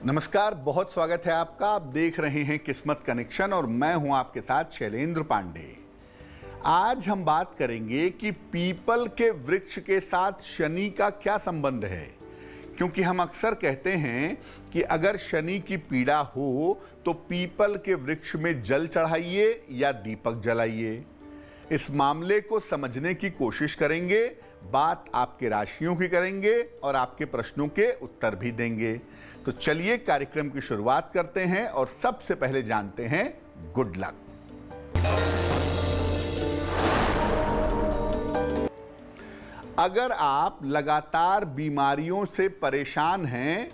नमस्कार, बहुत स्वागत है आपका। आप देख रहे हैं किस्मत कनेक्शन और मैं हूं आपके साथ शैलेंद्र पांडे। आज हम बात करेंगे कि पीपल के वृक्ष के साथ शनि का क्या संबंध है, क्योंकि हम अक्सर कहते हैं कि अगर शनि की पीड़ा हो तो पीपल के वृक्ष में जल चढ़ाइए या दीपक जलाइए। इस मामले को समझने की कोशिश करेंगे, बात आपके राशियों की करेंगे और आपके प्रश्नों के उत्तर भी देंगे। तो चलिए कार्यक्रम की शुरुआत करते हैं और सबसे पहले जानते हैं गुड लक। अगर आप लगातार बीमारियों से परेशान हैं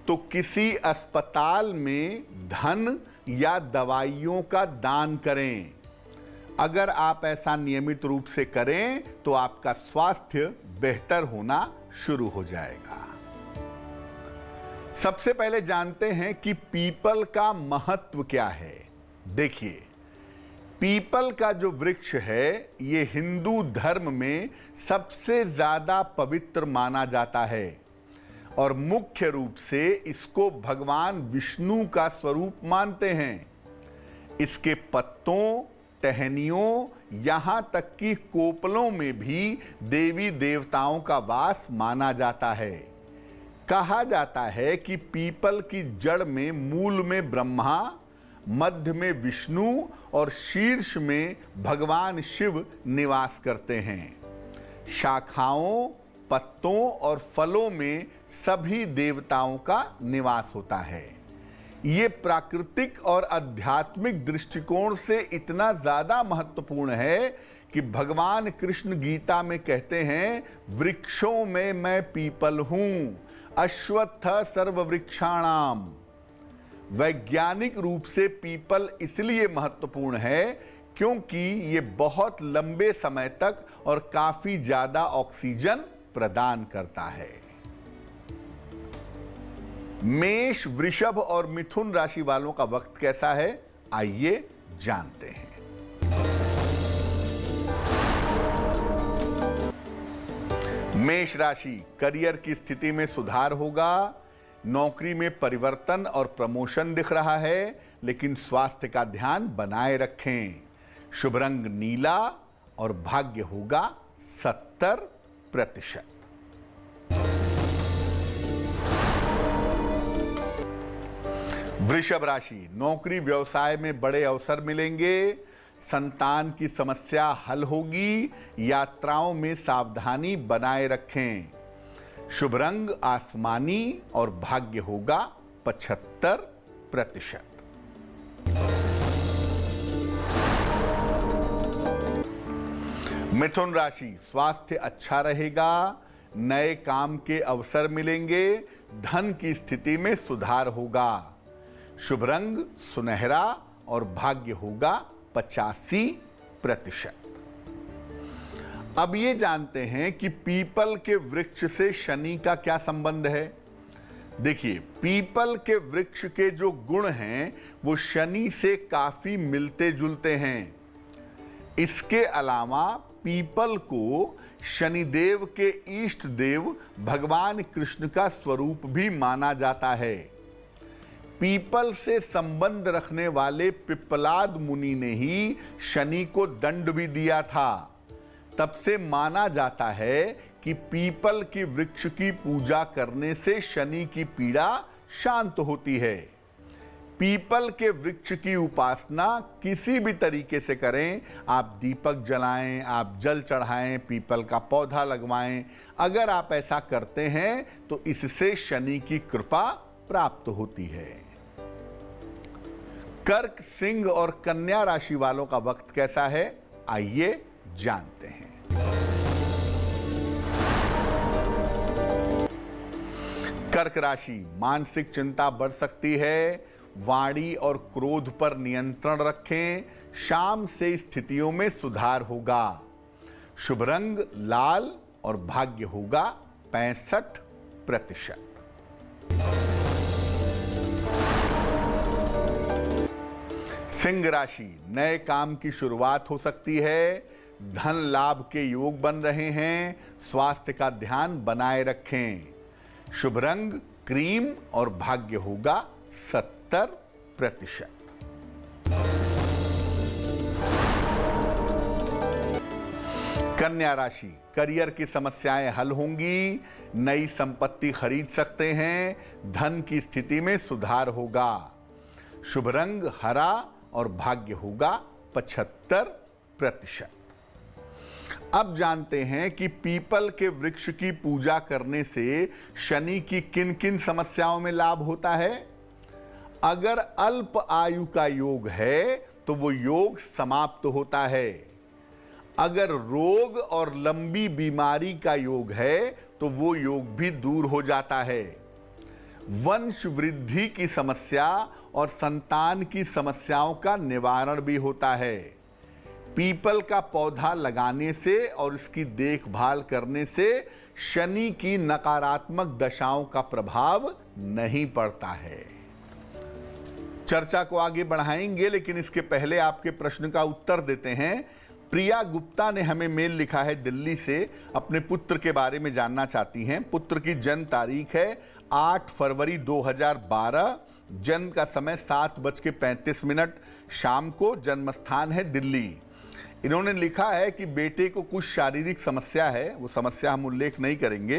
तो किसी अस्पताल में धन या दवाइयों का दान करें। अगर आप ऐसा नियमित रूप से करें तो आपका स्वास्थ्य बेहतर होना शुरू हो जाएगा। सबसे पहले जानते हैं कि पीपल का महत्व क्या है। देखिए, पीपल का जो वृक्ष है ये हिंदू धर्म में सबसे ज्यादा पवित्र माना जाता है और मुख्य रूप से इसको भगवान विष्णु का स्वरूप मानते हैं। इसके पत्तों, टहनियों, यहां तक कि कोपलों में भी देवी देवताओं का वास माना जाता है। कहा जाता है कि पीपल की जड़ में मूल में ब्रह्मा, मध्य में विष्णु और शीर्ष में भगवान शिव निवास करते हैं। शाखाओं, पत्तों और फलों में सभी देवताओं का निवास होता है। ये प्राकृतिक और आध्यात्मिक दृष्टिकोण से इतना ज्यादा महत्वपूर्ण है कि भगवान कृष्ण गीता में कहते हैं, वृक्षों में मैं पीपल हूं, अश्वत्थ सर्ववृक्षाणाम। वैज्ञानिक रूप से पीपल इसलिए महत्वपूर्ण है क्योंकि ये बहुत लंबे समय तक और काफी ज्यादा ऑक्सीजन प्रदान करता है। मेष, वृषभ और मिथुन राशि वालों का वक्त कैसा है, आइए जानते हैं। मेष राशि, करियर की स्थिति में सुधार होगा। नौकरी में परिवर्तन और प्रमोशन दिख रहा है, लेकिन स्वास्थ्य का ध्यान बनाए रखें। शुभ रंग नीला और भाग्य होगा 70%। वृषभ राशि, नौकरी व्यवसाय में बड़े अवसर मिलेंगे। संतान की समस्या हल होगी। यात्राओं में सावधानी बनाए रखें। शुभ रंग आसमानी और भाग्य होगा 75%। मिथुन राशि, स्वास्थ्य अच्छा रहेगा। नए काम के अवसर मिलेंगे। धन की स्थिति में सुधार होगा। शुभ रंग सुनहरा और भाग्य होगा 85%। अब ये जानते हैं कि पीपल के वृक्ष से शनि का क्या संबंध है। देखिए, पीपल के वृक्ष के जो गुण हैं वो शनि से काफी मिलते जुलते हैं। इसके अलावा पीपल को शनिदेव के इष्ट देव भगवान कृष्ण का स्वरूप भी माना जाता है। पीपल से संबंध रखने वाले पिप्पलाद मुनि ने ही शनि को दंड भी दिया था। तब से माना जाता है कि पीपल की वृक्ष की पूजा करने से शनि की पीड़ा शांत होती है। पीपल के वृक्ष की उपासना किसी भी तरीके से करें, आप दीपक जलाएं, आप जल चढ़ाएं, पीपल का पौधा लगवाएं, अगर आप ऐसा करते हैं तो इससे शनि की कृपा प्राप्त होती है। कर्क, सिंह और कन्या राशि वालों का वक्त कैसा है, आइए जानते हैं। कर्क राशि, मानसिक चिंता बढ़ सकती है। वाणी और क्रोध पर नियंत्रण रखें। शाम से स्थितियों में सुधार होगा। शुभ रंग लाल और भाग्य होगा 65%। सिंह राशि, नए काम की शुरुआत हो सकती है। धन लाभ के योग बन रहे हैं। स्वास्थ्य का ध्यान बनाए रखें। शुभ रंग क्रीम और भाग्य होगा 70%। कन्या राशि, करियर की समस्याएं हल होंगी, नई संपत्ति खरीद सकते हैं, धन की स्थिति में सुधार होगा। शुभ रंग हरा और भाग्य होगा 75%। अब जानते हैं कि पीपल के वृक्ष की पूजा करने से शनि की किन किन समस्याओं में लाभ होता है। अगर अल्प आयु का योग है तो वो योग समाप्त होता है। अगर रोग और लंबी बीमारी का योग है तो वो योग भी दूर हो जाता है। वंश वृद्धि की समस्या और संतान की समस्याओं का निवारण भी होता है। पीपल का पौधा लगाने से और इसकी देखभाल करने से शनि की नकारात्मक दशाओं का प्रभाव नहीं पड़ता है। चर्चा को आगे बढ़ाएंगे, लेकिन इसके पहले आपके प्रश्न का उत्तर देते हैं। प्रिया गुप्ता ने हमें मेल लिखा है दिल्ली से, अपने पुत्र के बारे में जानना चाहती हैं। पुत्र की जन्म तारीख है 8 फरवरी 2012, जन्म का समय 7:35 शाम को, जन्म स्थान है दिल्ली। इन्होंने लिखा है कि बेटे को कुछ शारीरिक समस्या है, वो समस्या हम उल्लेख नहीं करेंगे।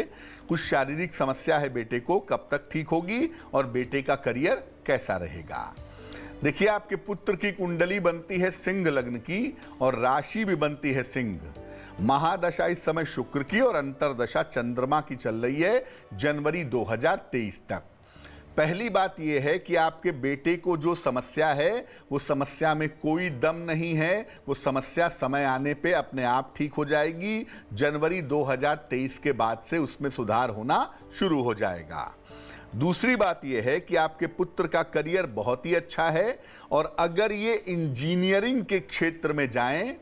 कुछ शारीरिक समस्या है बेटे को, कब तक ठीक होगी और बेटे का करियर कैसा रहेगा। देखिए, आपके पुत्र की कुंडली बनती है सिंह लग्न की और राशि भी बनती है सिंह। महादशा इस समय शुक्र की और अंतरदशा चंद्रमा की चल रही है जनवरी 2023 तक। पहली बात यह है कि आपके बेटे को जो समस्या है वो समस्या में कोई दम नहीं है, वो समस्या समय आने पे अपने आप ठीक हो जाएगी। जनवरी 2023 के बाद से उसमें सुधार होना शुरू हो जाएगा। दूसरी बात यह है कि आपके पुत्र का करियर बहुत ही अच्छा है और अगर ये इंजीनियरिंग के क्षेत्र में जाएं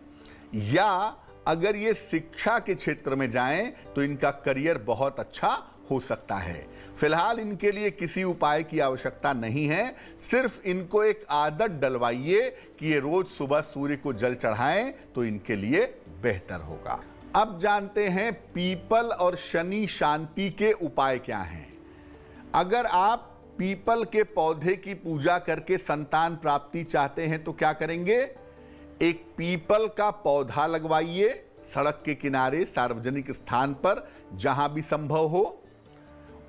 या अगर ये शिक्षा के क्षेत्र में जाएं तो इनका करियर बहुत अच्छा हो सकता है। फिलहाल इनके लिए किसी उपाय की आवश्यकता नहीं है, सिर्फ इनको एक आदत डलवाइए कि ये रोज सुबह सूर्य को जल चढ़ाएं तो इनके लिए बेहतर होगा। अब जानते हैं पीपल और शनि शांति के उपाय क्या हैं। अगर आप पीपल के पौधे की पूजा करके संतान प्राप्ति चाहते हैं तो क्या करेंगे। एक पीपल का पौधा लगवाइए सड़क के किनारे, सार्वजनिक स्थान पर, जहां भी संभव हो।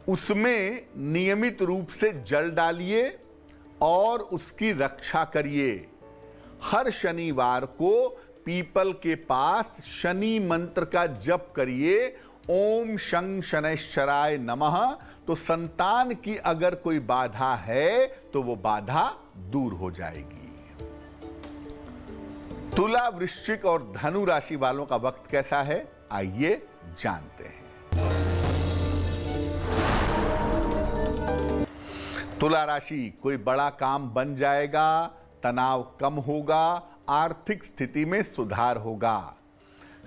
उसमें नियमित रूप से जल डालिए और उसकी रक्षा करिए। हर शनिवार को पीपल के पास शनि मंत्र का जप करिए, ओम शं शनैश्चराय नमः। तो संतान की अगर कोई बाधा है तो वो बाधा दूर हो जाएगी। तुला, वृश्चिक और धनु राशि वालों का वक्त कैसा है, आइए जानते हैं। तुला राशि, कोई बड़ा काम बन जाएगा, तनाव कम होगा, आर्थिक स्थिति में सुधार होगा।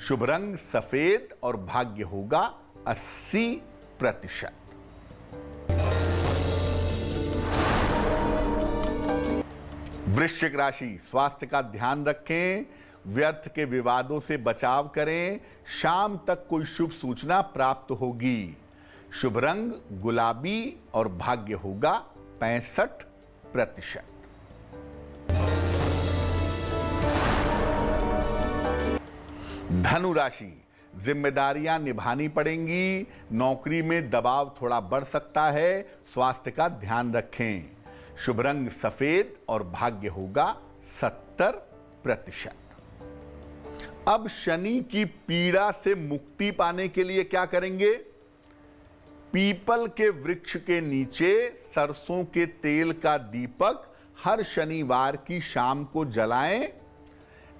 शुभ रंग सफेद और भाग्य होगा 80%। वृश्चिक राशि, स्वास्थ्य का ध्यान रखें, व्यर्थ के विवादों से बचाव करें, शाम तक कोई शुभ सूचना प्राप्त होगी। शुभ रंग गुलाबी और भाग्य होगा 65%। धनु राशि, जिम्मेदारियां निभानी पड़ेंगी, नौकरी में दबाव थोड़ा बढ़ सकता है, स्वास्थ्य का ध्यान रखें। शुभ रंग सफेद और भाग्य होगा 70%। अब शनि की पीड़ा से मुक्ति पाने के लिए क्या करेंगे। पीपल के वृक्ष के नीचे सरसों के तेल का दीपक हर शनिवार की शाम को जलाएं।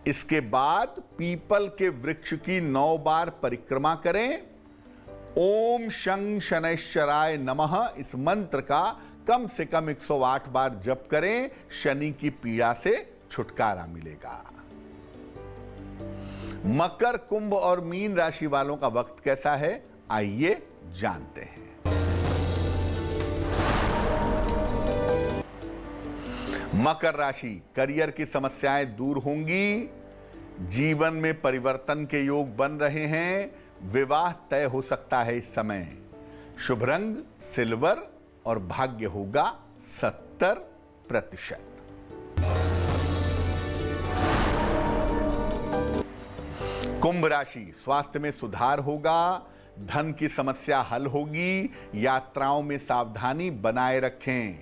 इसके बाद पीपल के वृक्ष की 9 बार परिक्रमा करें। ओम शं शनैश्चराय नमः इस मंत्र का कम से कम 108 बार जप करें, शनि की पीड़ा से छुटकारा मिलेगा। मकर, कुंभ और मीन राशि वालों का वक्त कैसा है, आइए जानते हैं। मकर राशि, करियर की समस्याएं दूर होंगी, जीवन में परिवर्तन के योग बन रहे हैं, विवाह तय हो सकता है इस समय। शुभ रंग सिल्वर और भाग्य होगा 70%। कुंभ राशि, स्वास्थ्य में सुधार होगा, धन की समस्या हल होगी, यात्राओं में सावधानी बनाए रखें।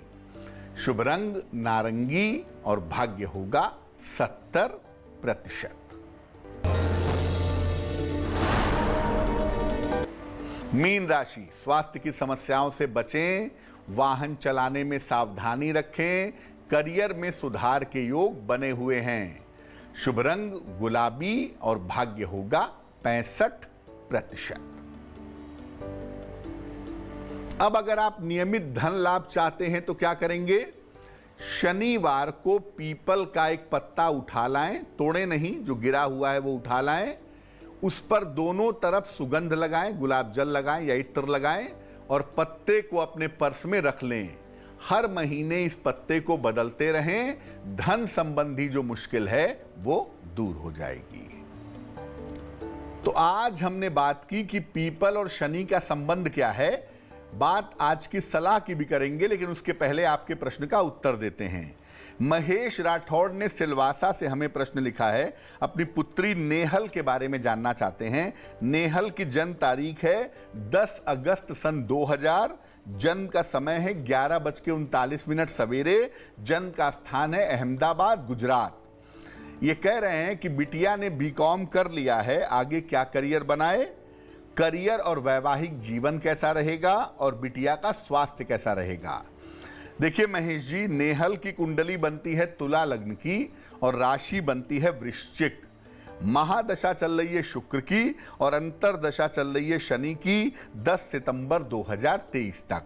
शुभ रंग नारंगी और भाग्य होगा 70%। मीन राशि, स्वास्थ्य की समस्याओं से बचें, वाहन चलाने में सावधानी रखें, करियर में सुधार के योग बने हुए हैं। शुभ रंग गुलाबी और भाग्य होगा 65%। अब अगर आप नियमित धन लाभ चाहते हैं तो क्या करेंगे? शनिवार को पीपल का एक पत्ता उठा लाएं, तोड़े नहीं, जो गिरा हुआ है वो उठा लाएं, उस पर दोनों तरफ सुगंध लगाएं, गुलाब जल लगाएं या इत्र लगाएं और पत्ते को अपने पर्स में रख लें। हर महीने इस पत्ते को बदलते रहें, धन संबंधी जो मुश्किल है वो दूर हो जाएगी। तो आज हमने बात की कि पीपल और शनि का संबंध क्या है। बात आज की सलाह की भी करेंगे, लेकिन उसके पहले आपके प्रश्न का उत्तर देते हैं। महेश राठौड़ ने सिलवासा से हमें प्रश्न लिखा है, अपनी पुत्री नेहल के बारे में जानना चाहते हैं। नेहल की जन्म तारीख है 10 अगस्त सन 2000, जन्म का समय है 11:39 सवेरे, जन्म का स्थान है अहमदाबाद, गुजरात। ये कह रहे हैं कि बिटिया ने बीकॉम कर लिया है, आगे क्या करियर बनाए, करियर और वैवाहिक जीवन कैसा रहेगा और बिटिया का स्वास्थ्य कैसा रहेगा। देखिए महेश जी, नेहल की कुंडली बनती है तुला लग्न की और राशि बनती है वृश्चिक। महादशा चल रही है शुक्र की और अंतरदशा चल रही है शनि की 10 सितंबर 2023 तक।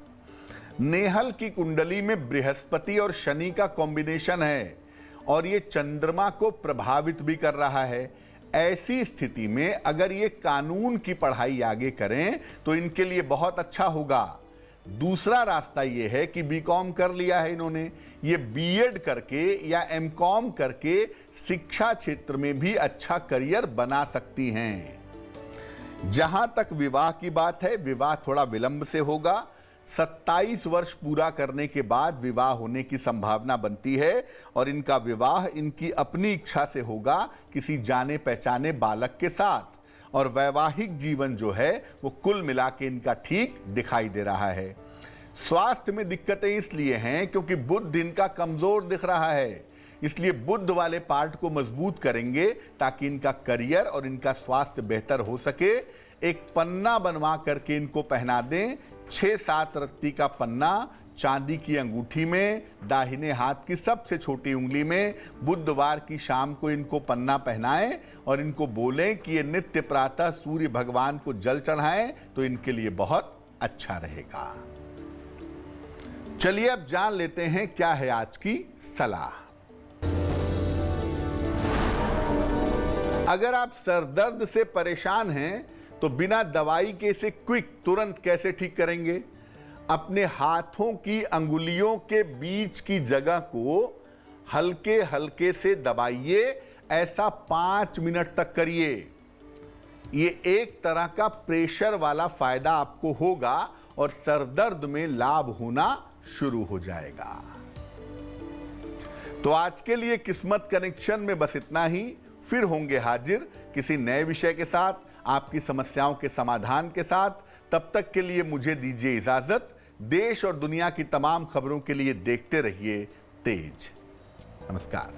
नेहल की कुंडली में बृहस्पति और शनि का कॉम्बिनेशन है और ये चंद्रमा को प्रभावित भी कर रहा है। ऐसी स्थिति में अगर ये कानून की पढ़ाई आगे करें तो इनके लिए बहुत अच्छा होगा। दूसरा रास्ता ये है कि बीकॉम कर लिया है इन्होंने, ये बीएड करके या एमकॉम करके शिक्षा क्षेत्र में भी अच्छा करियर बना सकती हैं। जहां तक विवाह की बात है, विवाह थोड़ा विलंब से होगा। 27 वर्ष पूरा करने के बाद विवाह होने की संभावना बनती है और इनका विवाह इनकी अपनी इच्छा से होगा किसी जाने पहचाने बालक के साथ। और वैवाहिक जीवन जो है वो कुल मिला के इनका ठीक दिखाई दे रहा है। स्वास्थ्य में दिक्कतें इसलिए हैं क्योंकि बुध इनका कमजोर दिख रहा है, इसलिए बुध वाले पार्ट को मजबूत करेंगे ताकि इनका करियर और इनका स्वास्थ्य बेहतर हो सके। एक पन्ना बनवा करके इनको पहना दें, 6-7 रत्ती का पन्ना चांदी की अंगूठी में, दाहिने हाथ की सबसे छोटी उंगली में, बुधवार की शाम को इनको पन्ना पहनाएं और इनको बोलें कि ये नित्य प्रातः सूर्य भगवान को जल चढ़ाएं तो इनके लिए बहुत अच्छा रहेगा। चलिए अब जान लेते हैं क्या है आज की सलाह। अगर आप सरदर्द से परेशान हैं तो बिना दवाई के इसे तुरंत कैसे ठीक करेंगे? अपने हाथों की अंगुलियों के बीच की जगह को हल्के हल्के से दबाइए, ऐसा 5 मिनट तक करिए। ये एक तरह का प्रेशर वाला फायदा आपको होगा और सरदर्द में लाभ होना शुरू हो जाएगा। तो आज के लिए किस्मत कनेक्शन में बस इतना ही। फिर होंगे हाजिर किसी नए विषय के साथ, आपकी समस्याओं के समाधान के साथ। तब तक के लिए मुझे दीजिए इजाजत। देश और दुनिया की तमाम खबरों के लिए देखते रहिए तेज। नमस्कार।